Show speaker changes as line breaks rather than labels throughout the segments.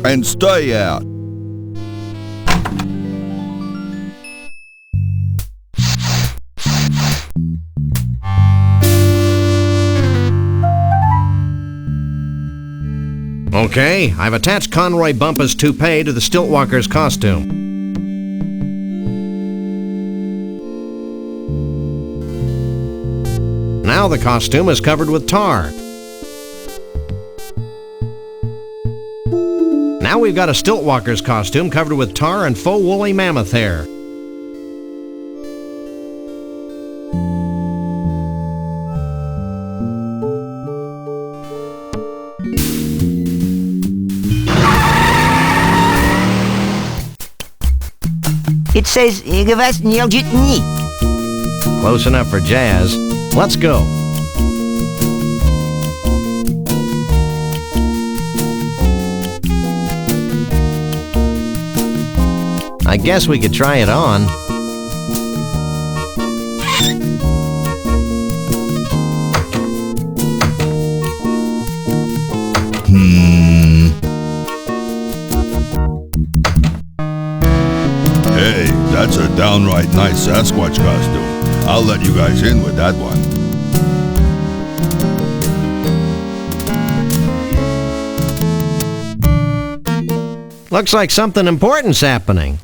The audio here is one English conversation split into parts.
And stay out.
Okay, I've attached Conroy Bumpus' toupee to the Stiltwalker's costume. Now the costume is covered with tar. Now we've got a Stiltwalker's costume covered with tar and faux woolly mammoth hair.
It says,
Close enough for jazz. Let's go. I guess we could try it on.
Hey, that's a downright nice Sasquatch costume. I'll let you guys in with that one.
Looks like something important's happening.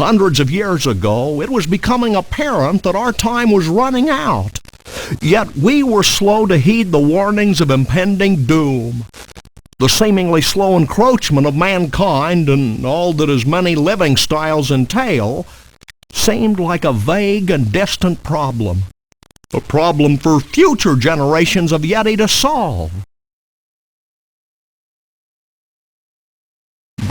Hundreds of years ago, it was becoming apparent that our time was running out. Yet we were slow to heed the warnings of impending doom. The seemingly slow encroachment of mankind and all that his many living styles entail seemed like a vague and distant problem. A problem for future generations of Yeti to solve.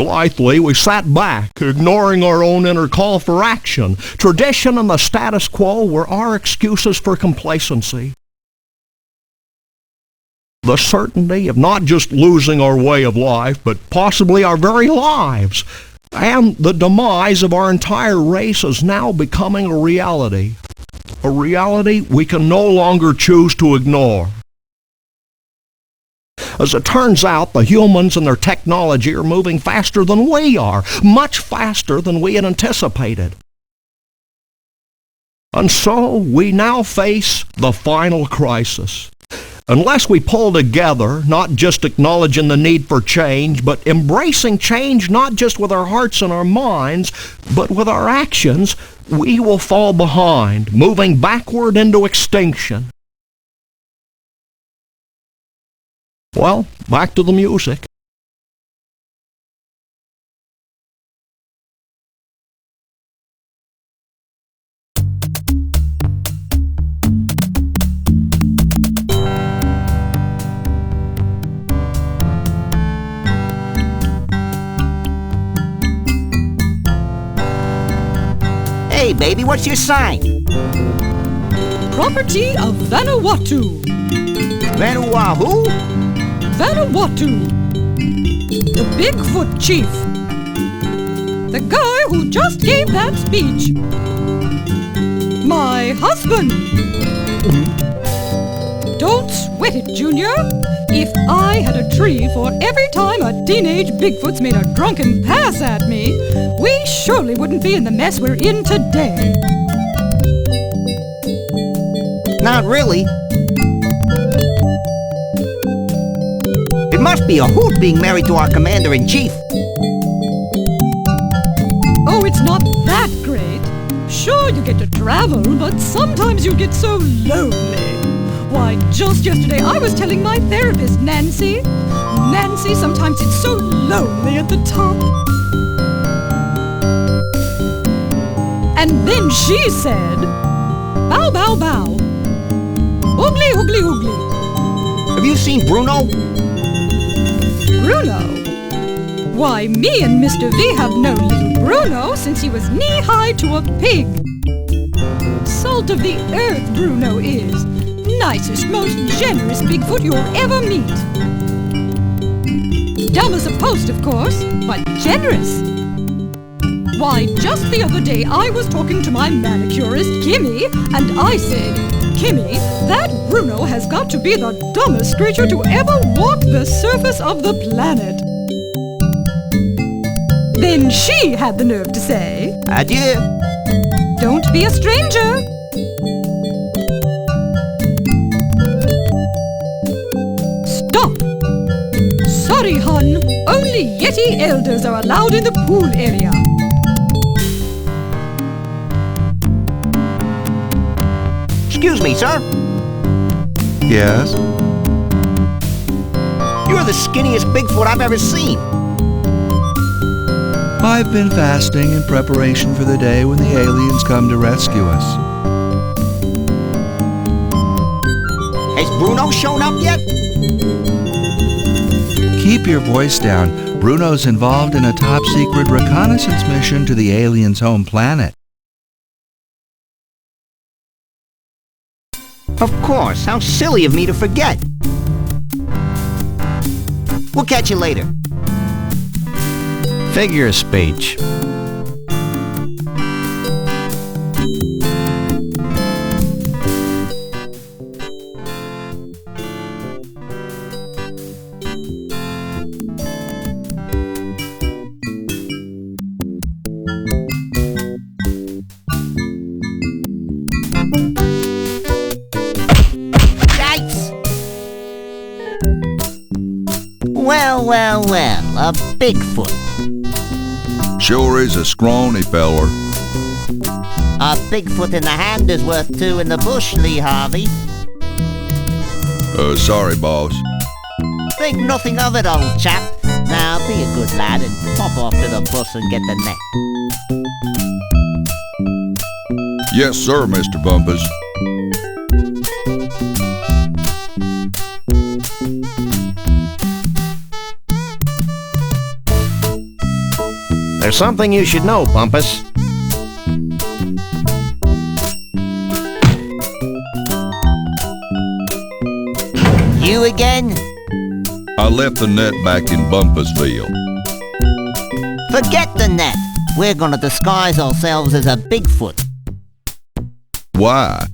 Blithely, we sat back, ignoring our own inner call for action. Tradition and the status quo were our excuses for complacency. The certainty of not just losing our way of life, but possibly our very lives, and the demise of our entire race is now becoming a reality we can no longer choose to ignore. As it turns out, the humans and their technology are moving faster than we are, much faster than we had anticipated. And so we now face the final crisis. Unless we pull together, not just acknowledging the need for change, but embracing change not just with our hearts and our minds, but with our actions, we will fall behind, moving backward into extinction. Well, back to the music.
Hey, baby, what's your sign?
Property of Vanuatu.
Vanuatu?
Vanuatu. The Bigfoot Chief. The guy who just gave that speech. My husband. Don't sweat it, Junior. If I had a tree for every time a teenage Bigfoot's made a drunken pass at me, we surely wouldn't be in the mess we're in today.
Not really. It must be a hoot being married to our commander-in-chief.
Oh, it's not that great. Sure, you get to travel, but sometimes you get so lonely. Why, just yesterday I was telling my therapist, Nancy, sometimes it's so lonely at the top. And then she said, bow, bow, bow. Oogly, oogly, oogly.
Have you seen Bruno?
Bruno? Why, me and Mr. V have known little Bruno since he was knee-high to a pig. Salt of the earth, Bruno is. Nicest, most generous Bigfoot you'll ever meet. Dumb as a post, of course, but generous. Why, just the other day I was talking to my manicurist, Kimmy, and I said, Kimmy, that Bruno has got to be the dumbest creature to ever walk the surface of the planet. Then she had the nerve to say,
Adieu.
Don't be a stranger. Stop. Sorry, hon. Only Yeti elders are allowed in the pool area.
Excuse me, sir.
Yes?
You're the skinniest Bigfoot I've ever seen.
I've been fasting in preparation for the day when the aliens come to rescue us.
Has Bruno shown up yet?
Keep your voice down. Bruno's involved in a top-secret reconnaissance mission to the aliens' home planet.
Of course. How silly of me to forget. We'll catch you later.
Figure of speech.
Well, a Bigfoot.
Sure is a scrawny feller.
A Bigfoot in the hand is worth two in the bush, Lee Harvey.
Sorry, boss.
Think nothing of it, old chap. Now, be a good lad and pop off to the bus and get the net.
Yes, sir, Mr. Bumpus.
There's something you should know, Bumpus.
You again?
I left the net back in Bumpusville.
Forget the net. We're gonna disguise ourselves as a Bigfoot.
Why?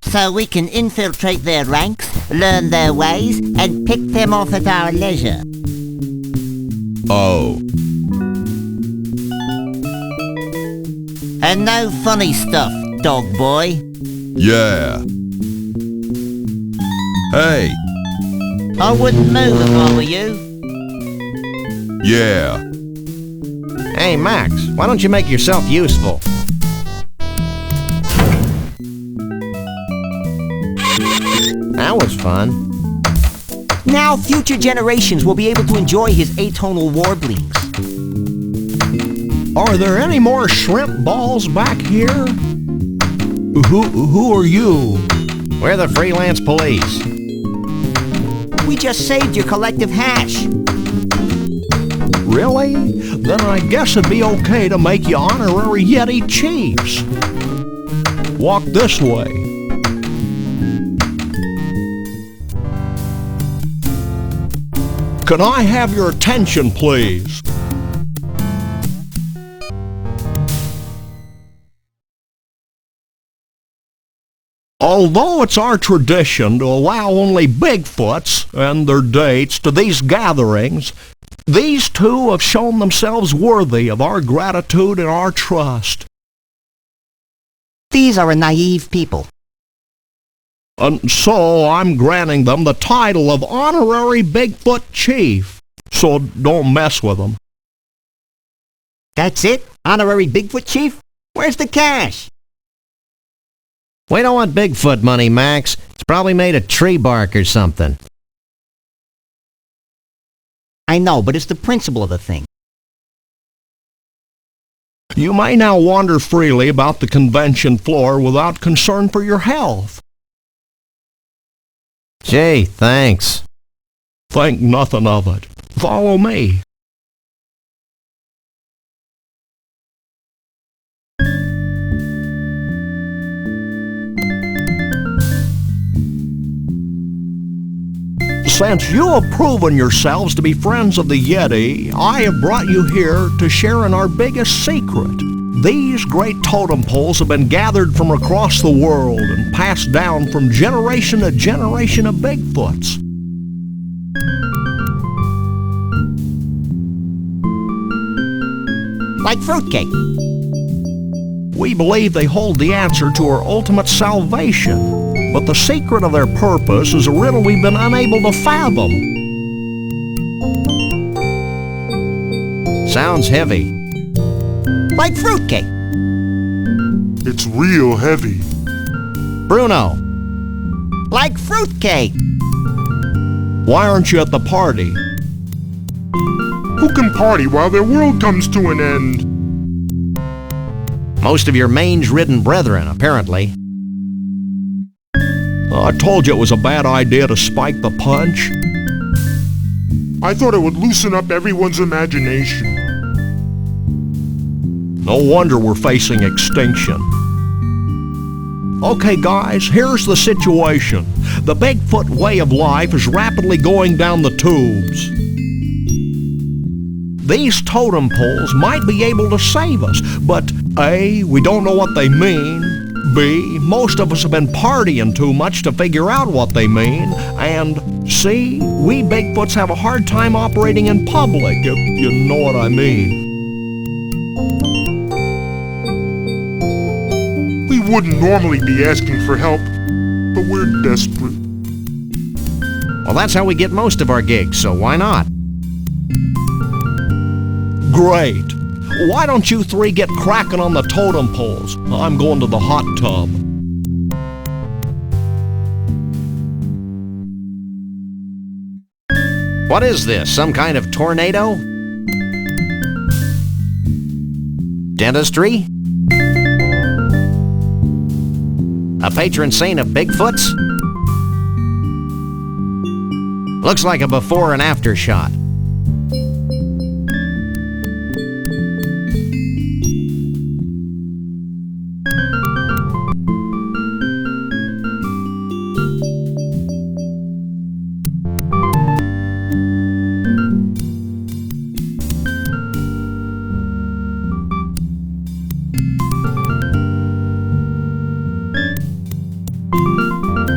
So we can infiltrate their ranks, learn their ways, and pick them off at our leisure.
Oh.
And no funny stuff, dog boy.
Yeah. Hey.
I wouldn't move if I were you.
Yeah.
Hey, Max, why don't you make yourself useful? That was fun.
Now future generations will be able to enjoy his atonal warblings.
Are there any more shrimp balls back here? Who are you?
We're the freelance police.
We just saved your collective hash.
Really? Then I guess it'd be okay to make you honorary Yeti chiefs. Walk this way. Can I have your attention, please? Although it's our tradition to allow only Bigfoots and their dates to these gatherings, these two have shown themselves worthy of our gratitude and our trust.
These are a naive people.
And so I'm granting them the title of Honorary Bigfoot Chief. So don't mess with them.
That's it? Honorary Bigfoot Chief? Where's the cash?
We don't want Bigfoot money, Max. It's probably made of tree bark or something.
I know, but it's the principle of the thing.
You may now wander freely about the convention floor without concern for your health.
Gee, thanks.
Think nothing of it. Follow me. Since you have proven yourselves to be friends of the Yeti, I have brought you here to share in our biggest secret. These great totem poles have been gathered from across the world and passed down from generation to generation of Bigfoots.
Like fruitcake.
We believe they hold the answer to our ultimate salvation, but the secret of their purpose is a riddle we've been unable to fathom.
Sounds heavy.
Like fruitcake.
It's real heavy.
Bruno!
Like fruitcake.
Why aren't you at the party?
Who can party while their world comes to an end?
Most of your mange-ridden brethren, apparently.
I told you it was a bad idea to spike the punch.
I thought it would loosen up everyone's imagination.
No wonder we're facing extinction. Okay, guys, here's the situation. The Bigfoot way of life is rapidly going down the tubes. These totem poles might be able to save us, but A, we don't know what they mean. B, most of us have been partying too much to figure out what they mean. And C, we Bigfoots have a hard time operating in public, if you know what I mean.
We wouldn't normally be asking for help, but we're desperate.
Well, that's how we get most of our gigs, so why not?
Great. Why don't you three get cracking on the totem poles? I'm going to the hot tub.
What is this, some kind of tornado? Dentistry? A patron saint of Bigfoots? Looks like a before and after shot.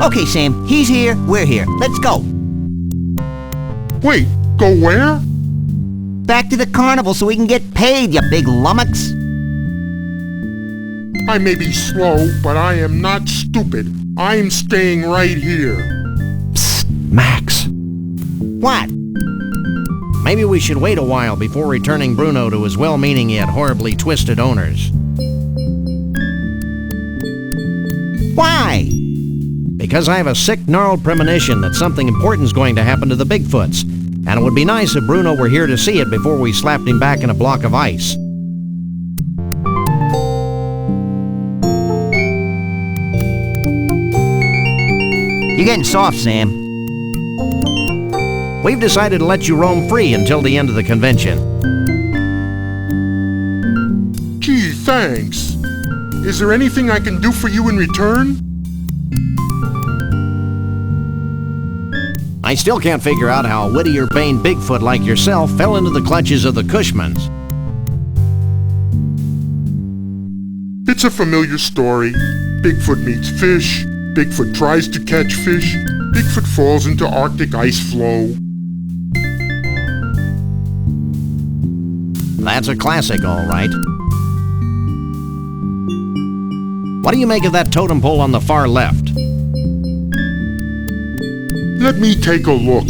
Okay, Sam, he's here, we're here. Let's go.
Wait, go where?
Back to the carnival so we can get paid, you big lummox.
I may be slow, but I am not stupid. I am staying right here.
Psst, Max.
What?
Maybe we should wait a while before returning Bruno to his well-meaning yet horribly twisted owners.
Why?
Because I have a sick, gnarled premonition that something important is going to happen to the Bigfoots, and it would be nice if Bruno were here to see it before we slapped him back in a block of ice.
You're getting soft, Sam.
We've decided to let you roam free until the end of the convention.
Gee, thanks. Is there anything I can do for you in return?
I still can't figure out how a Whittier-Payne Bigfoot like yourself fell into the clutches of the Cushmans.
It's a familiar story. Bigfoot meets fish. Bigfoot tries to catch fish. Bigfoot falls into Arctic ice flow.
That's a classic, all right. What do you make of that totem pole on the far left?
Let me take a look.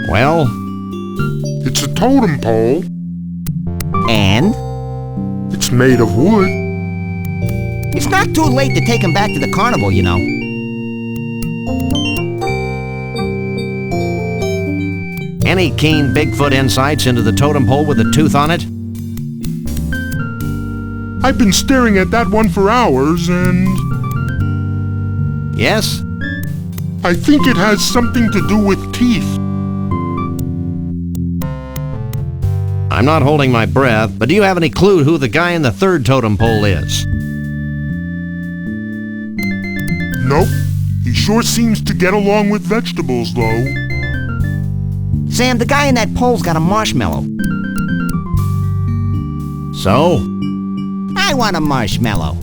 Well,
It's a totem pole.
And?
It's made of wood.
It's not too late to take him back to the carnival, you know.
any keen Bigfoot insights into the totem pole with a tooth on it?
I've been staring at that one for hours and...
Yes?
I think it has something to do with teeth.
I'm not holding my breath, but do you have any clue who the guy in the third totem pole is?
Nope. He sure seems to get along with vegetables, though.
Sam, the guy in that pole's got a marshmallow.
So?
I want a marshmallow.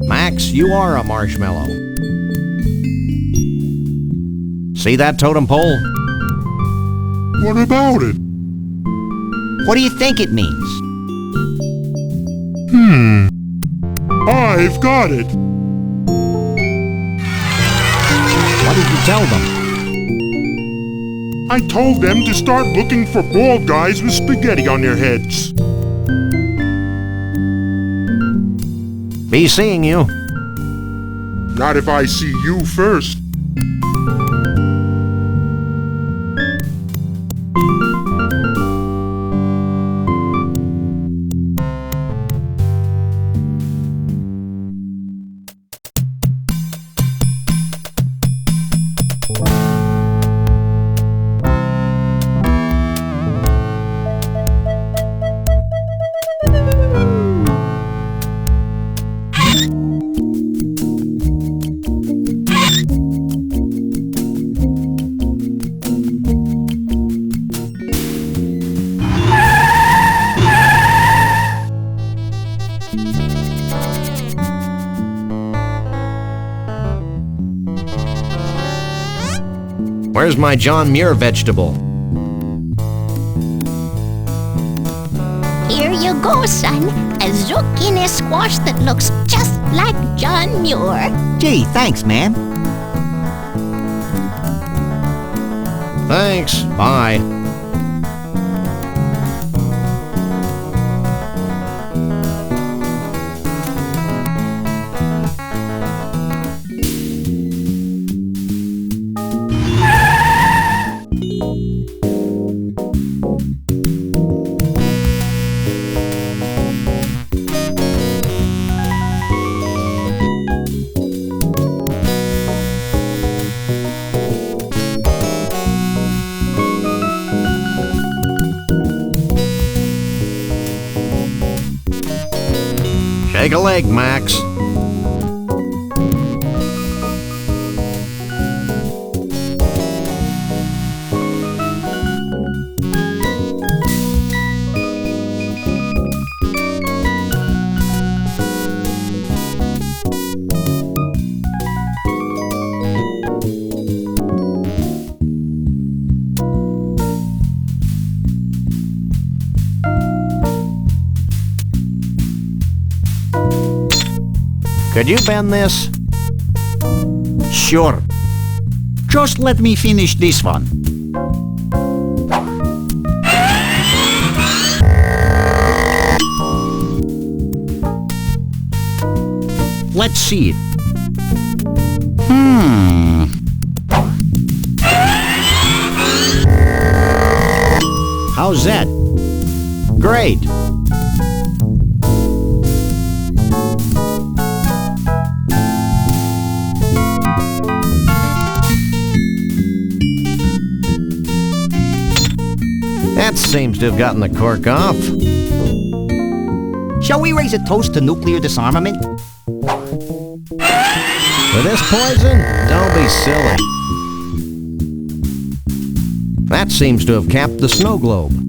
Max, you are a marshmallow. See that totem pole?
What about it?
What do you think it means?
I've got it.
What did you tell them?
I told them to start looking for bald guys with spaghetti on their heads.
Be seeing you.
Not if I see you first.
Where's my John Muir vegetable?
Here you go, son. A zucchini squash that looks just like John Muir.
Gee, thanks, ma'am.
Thanks. Bye. Shake a leg, Max. Could you bend this?
Sure. Just let me finish this one. Let's see it.
How's that? Great. That seems to have gotten the cork off.
Shall we raise a toast to nuclear disarmament?
For this poison? Don't be silly. That seems to have capped the snow globe.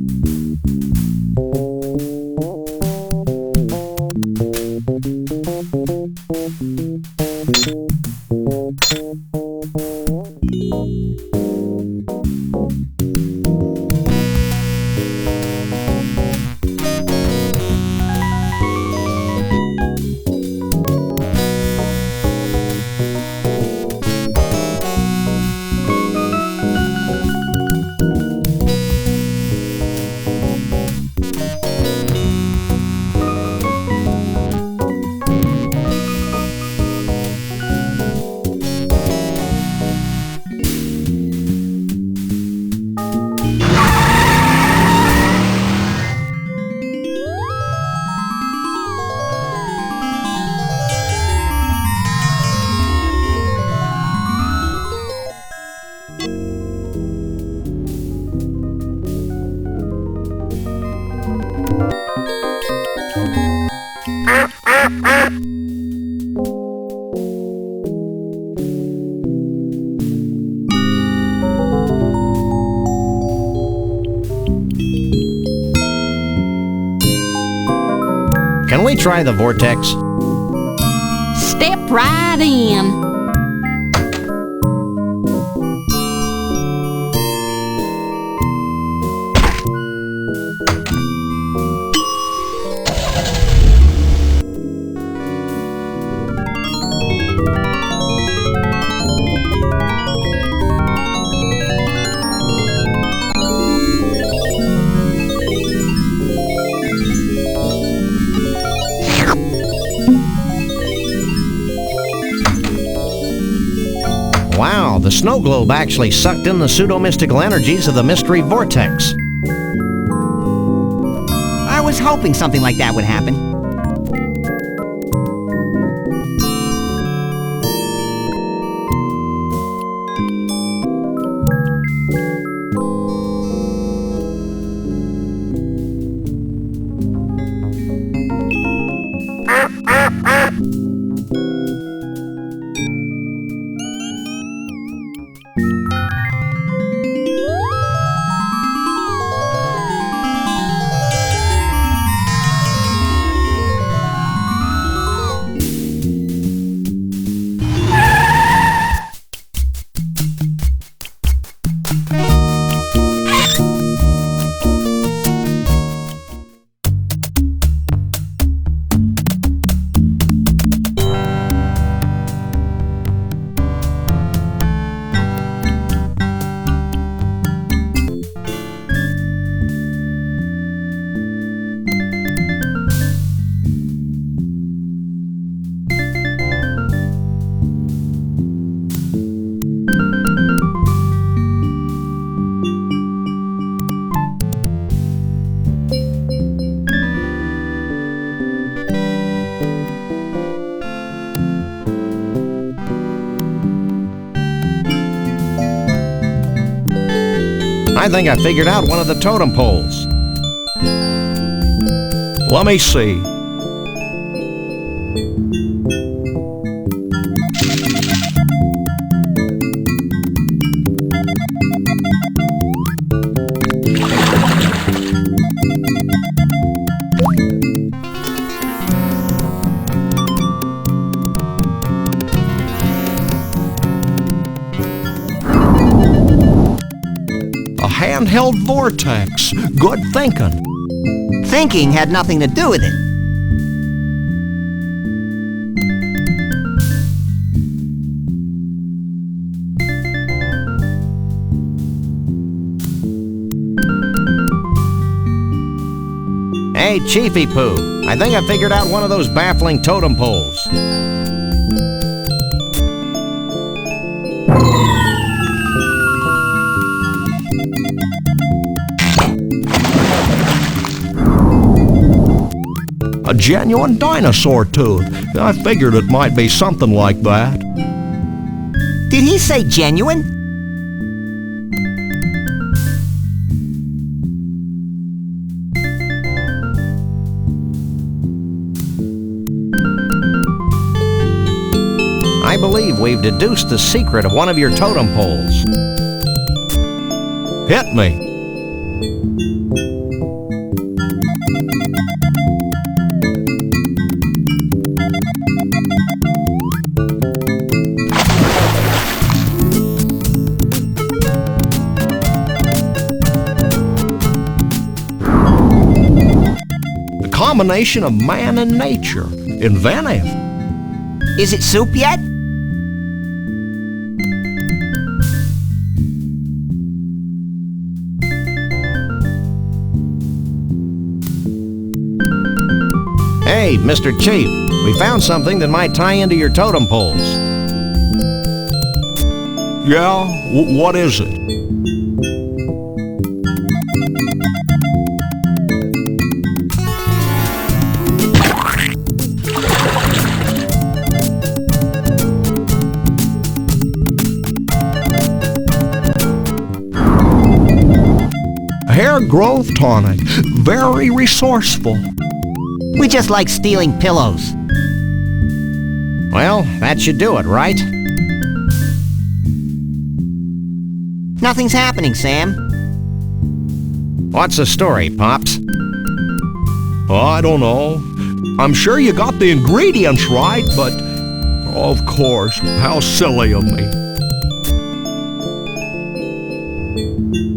Can we try the vortex?
Step right in.
Wow, the snow globe actually sucked in the pseudo-mystical energies of the mystery vortex.
I was hoping something like that would happen.
I think I figured out one of the totem poles.
Let me see. Handheld vortex. Good thinking.
Thinking had nothing to do with it.
Hey, Chiefy Poo, I think I figured out one of those baffling totem poles.
A genuine dinosaur tooth. I figured it might be something like that.
Did he say genuine?
I believe we've deduced the secret of one of your totem poles.
Hit me. The combination of man and nature. Inventive.
Is it soup yet?
Hey, Mr. Chief, we found something that might tie into your totem poles.
Yeah? What is it? Hair growth tonic. Very resourceful.
We just like stealing pillows.
Well, that should do it, right?
Nothing's happening, Sam.
What's the story, Pops?
I don't know. I'm sure you got the ingredients right, but... Of course, how silly of me.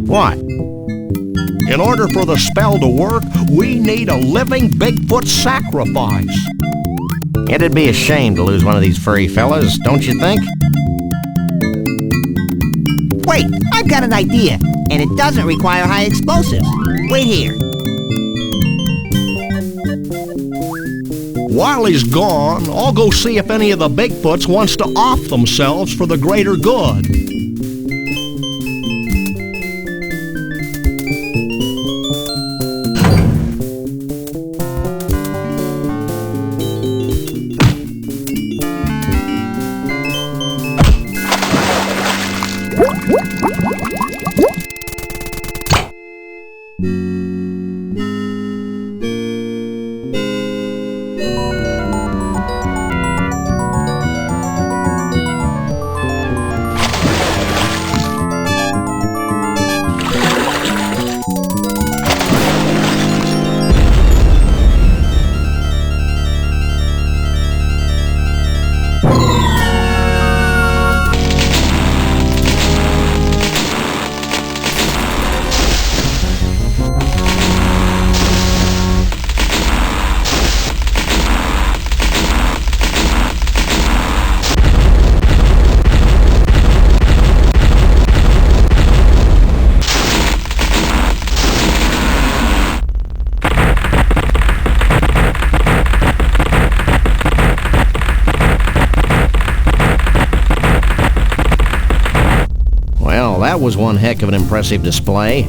What?
In order for the spell to work, we need a living Bigfoot sacrifice.
It'd be a shame to lose one of these furry fellas, don't you think?
Wait, I've got an idea, and it doesn't require high explosives. Wait here.
While he's gone, I'll go see if any of the Bigfoots wants to off themselves for the greater good.
That was one heck of an impressive display.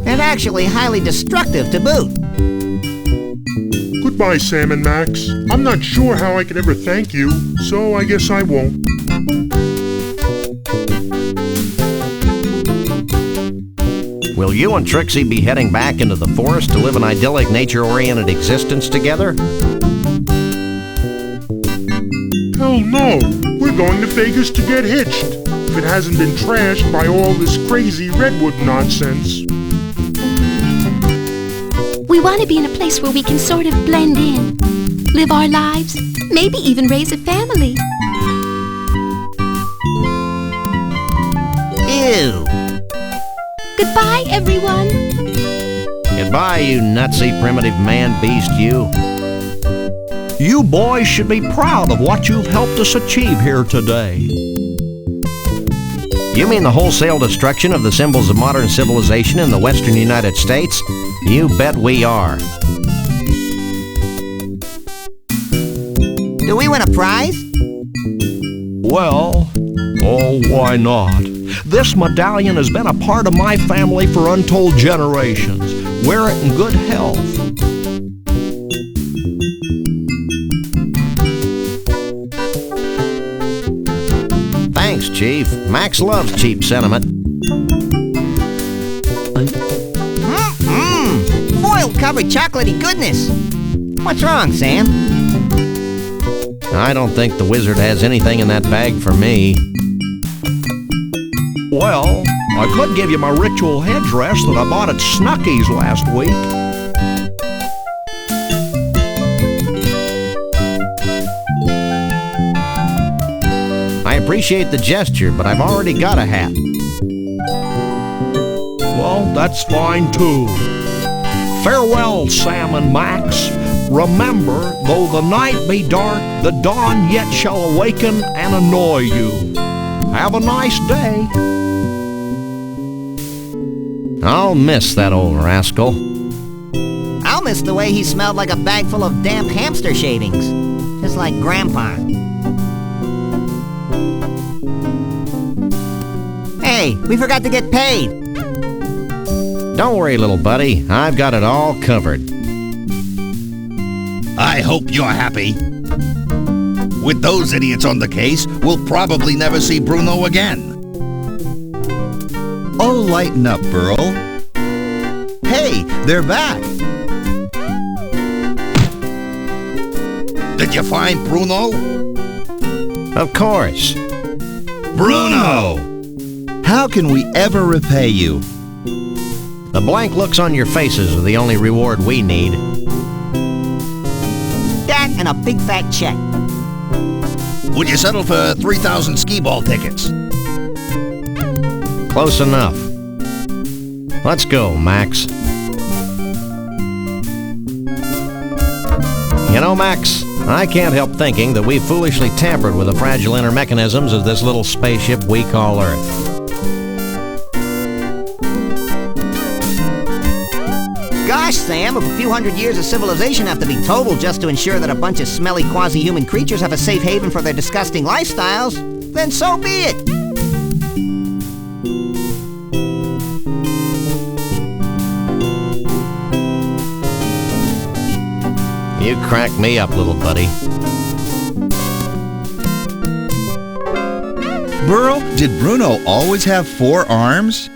And actually highly destructive to boot.
Goodbye, Sam and Max. I'm not sure how I could ever thank you, so I guess I won't.
Will you and Trixie be heading back into the forest to live an idyllic, nature-oriented existence together?
Hell no! We're going to Vegas to get hitched. If it hasn't been trashed by all this crazy redwood nonsense.
We want to be in a place where we can sort of blend in, live our lives, maybe even raise a family.
Ew.
Goodbye, everyone.
Goodbye, you nutsy primitive man-beast, you.
You boys should be proud of what you've helped us achieve here today.
You mean the wholesale destruction of the symbols of modern civilization in the western United States? You bet we are.
Do we win a prize?
Well, oh, why not? This medallion has been a part of my family for untold generations. Wear it in good health.
Thanks, Chief. Max loves cheap sentiment.
Foil-covered chocolatey goodness. What's wrong, Sam?
I don't think the wizard has anything in that bag for me.
Well, I could give you my ritual headdress that I bought at Snucky's last week.
I appreciate the gesture, but I've already got a hat.
Well, that's fine too. Farewell, Sam and Max. Remember, though the night be dark, the dawn yet shall awaken and annoy you. Have a nice day.
I'll miss that old rascal.
I'll miss the way he smelled like a bag full of damp hamster shavings. Just like Grandpa. Hey, we forgot to get paid.
Don't worry, little buddy. I've got it all covered.
I hope you're happy. With those idiots on the case, we'll probably never see Bruno again.
Oh, lighten up, Burl. Hey, they're back.
Did you find Bruno?
Of course.
Bruno!
How can we ever repay you?
The blank looks on your faces are the only reward we need.
That and a big fat check.
Would you settle for 3,000 skee-ball tickets?
Close enough. Let's go, Max. You know, Max, I can't help thinking that we've foolishly tampered with the fragile inner mechanisms of this little spaceship we call Earth.
Gosh, Sam, if a few hundred years of civilization have to be totaled just to ensure that a bunch of smelly quasi-human creatures have a safe haven for their disgusting lifestyles, then so be it.
You crack me up, little buddy.
Burl, did Bruno always have 4 arms?